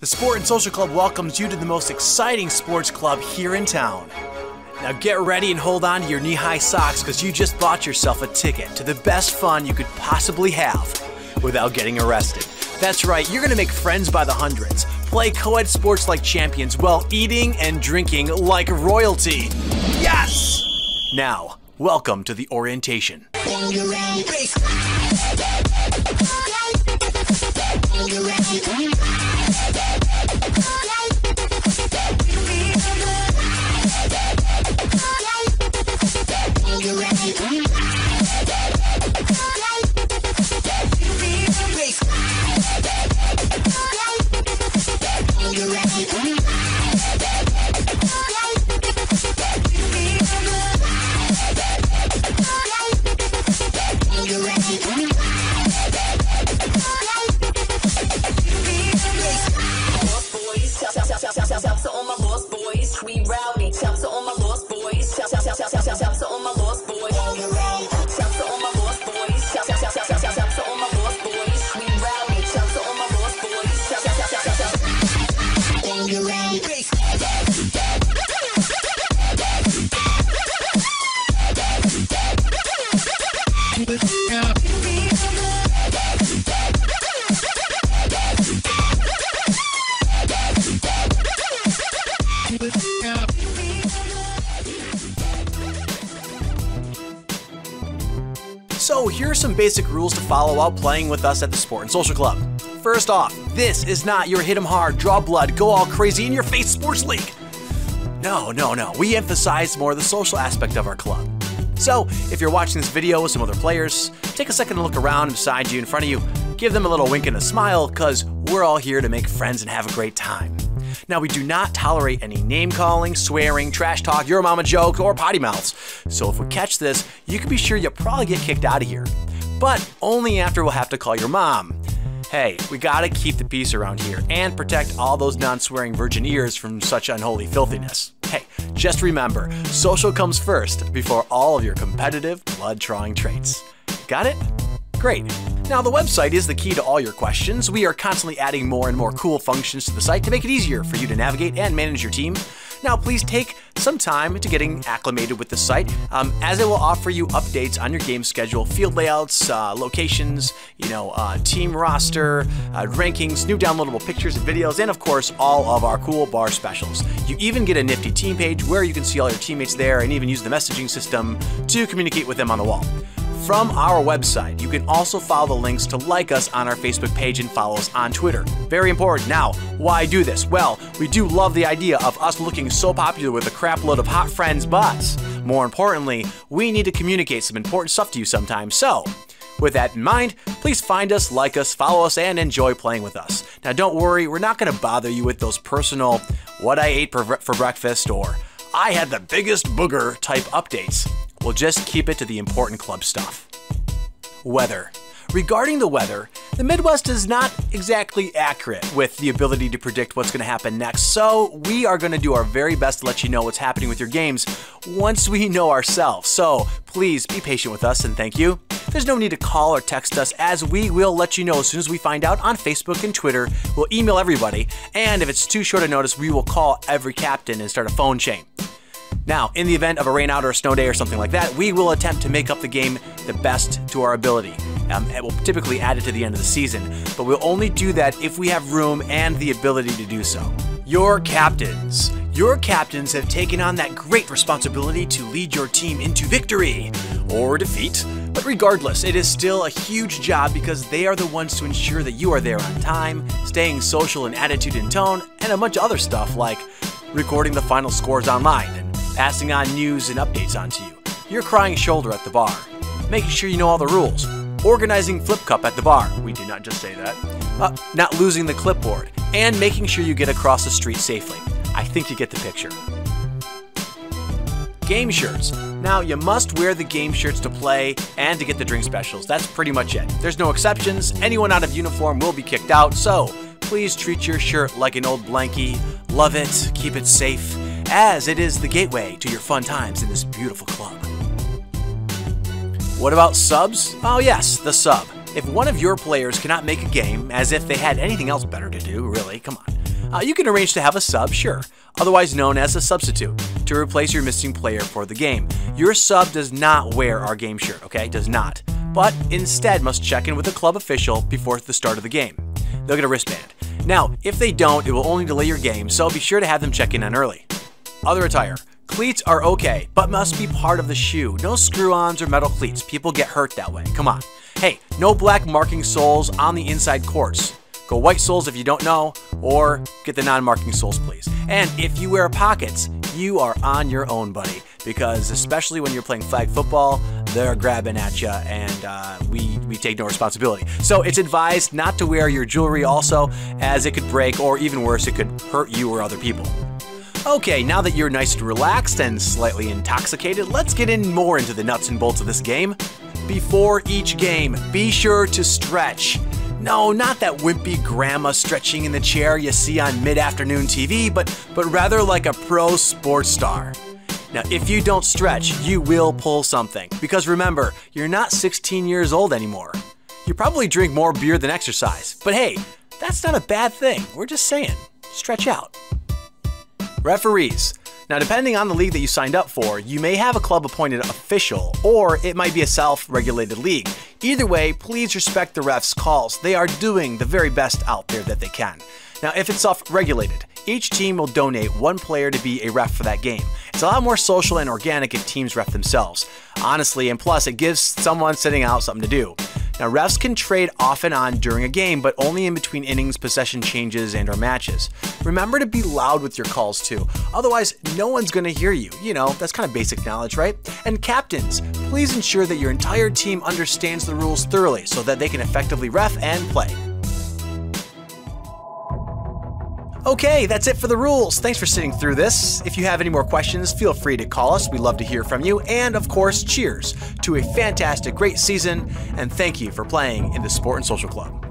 The Sport and Social Club welcomes you to the most exciting sports club here in town. Now get ready and hold on to your knee-high socks because you just bought yourself a ticket to the best fun you could possibly have without getting arrested. That's right, you're going to make friends by the hundreds, play co-ed sports like champions while eating and drinking like royalty. Yes! Now, welcome to the orientation. So here are some basic rules to follow while playing with us at the Sport and Social Club. First off, this is not your hit 'em hard, draw blood, go all crazy in your face sports league. No. We emphasize more the social aspect of our club. So if you're watching this video with some other players, take a second to look around beside you, in front of you, give them a little wink and a smile because we're all here to make friends and have a great time. Now, we do not tolerate any name-calling, swearing, trash talk, your mama joke, or potty mouths. So if we catch this, you can be sure you'll probably get kicked out of here. But only after we'll have to call your mom. Hey, we gotta keep the peace around here and protect all those non-swearing virgin ears from such unholy filthiness. Hey, just remember, social comes first before all of your competitive, blood-drawing traits. Got it? Great. Now, the website is the key to all your questions. We are constantly adding more and more cool functions to the site to make it easier for you to navigate and manage your team. Now, please take some time to getting acclimated with the site, as it will offer you updates on your game schedule, field layouts, locations, team roster, rankings, new downloadable pictures and videos, and of course, all of our cool bar specials. You even get a nifty team page where you can see all your teammates there and even use the messaging system to communicate with them on the wall. From our website, you can also follow the links to like us on our Facebook page and follow us on Twitter. Very important. Now, why do this? Well, we do love the idea of us looking so popular with a crap load of hot friends, but more importantly, we need to communicate some important stuff to you sometimes. So, with that in mind, please find us, like us, follow us, and enjoy playing with us. Now, don't worry, we're not going to bother you with those personal, what I ate for breakfast, or I had the biggest booger type updates. We'll just keep it to the important club stuff. Weather. Regarding the weather, the Midwest is not exactly accurate with the ability to predict what's going to happen next, so we are going to do our very best to let you know what's happening with your games once we know ourselves. So please be patient with us and thank you. There's no need to call or text us, as we will let you know as soon as we find out on Facebook and Twitter. We'll email everybody, and if it's too short a notice, we will call every captain and start a phone chain. Now, in the event of a rainout or a snow day or something like that, we will attempt to make up the game the best to our ability. And we'll typically add it to the end of the season, but we'll only do that if we have room and the ability to do so. Your captains. Your captains have taken on that great responsibility to lead your team into victory or defeat. But regardless, it is still a huge job because they are the ones to ensure that you are there on time, staying social in attitude and tone, and a bunch of other stuff like recording the final scores online and passing on news and updates onto you, your crying shoulder at the bar, making sure you know all the rules, organizing Flip Cup at the bar, we did not just say that, not losing the clipboard, and making sure you get across the street safely. I think you get the picture. Game shirts. Now, you must wear the game shirts to play and to get the drink specials. That's pretty much it. There's no exceptions. Anyone out of uniform will be kicked out, so please treat your shirt like an old blankie. Love it, keep it safe, as it is the gateway to your fun times in this beautiful club. What about subs? Oh yes, the sub. If one of your players cannot make a game, as if they had anything else better to do, really, come on. You can arrange to have a sub, sure, otherwise known as a substitute, to replace your missing player for the game. Your sub does not wear our game shirt, okay? Does not. But instead must check in with the club official before the start of the game. They'll get a wristband. Now, if they don't, it will only delay your game, so be sure to have them check in early. Other attire. Cleats are okay, but must be part of the shoe. No screw-ons or metal cleats. People get hurt that way. Come on. Hey, no black marking soles on the inside courts. Go white soles if you don't know, or get the non-marking soles, please. And if you wear pockets, you are on your own, buddy, because especially when you're playing flag football, they're grabbing at you, and we take no responsibility. So it's advised not to wear your jewelry also, as it could break, or even worse, it could hurt you or other people. Okay, now that you're nice and relaxed and slightly intoxicated, let's get more into the nuts and bolts of this game. Before each game, be sure to stretch. No, not that wimpy grandma stretching in the chair you see on mid-afternoon TV, but rather like a pro sports star. Now, if you don't stretch, you will pull something. Because remember, you're not 16 years old anymore. You probably drink more beer than exercise. But hey, that's not a bad thing. We're just saying, stretch out. Referees. Now, depending on the league that you signed up for, you may have a club-appointed official, or it might be a self-regulated league. Either way, please respect the refs' calls. They are doing the very best out there that they can. Now, if it's self-regulated, each team will donate one player to be a ref for that game. It's a lot more social and organic if teams ref themselves. Honestly, and plus, it gives someone sitting out something to do. Now, refs can trade off and on during a game, but only in between innings, possession changes, and/or matches. Remember to be loud with your calls too, otherwise no one's gonna hear you. You know, that's kind of basic knowledge, right? And captains, please ensure that your entire team understands the rules thoroughly so that they can effectively ref and play. Okay, that's it for the rules. Thanks for sitting through this. If you have any more questions, feel free to call us. We'd love to hear from you. And of course, cheers to a fantastic, great season. And thank you for playing in the Sport and Social Club.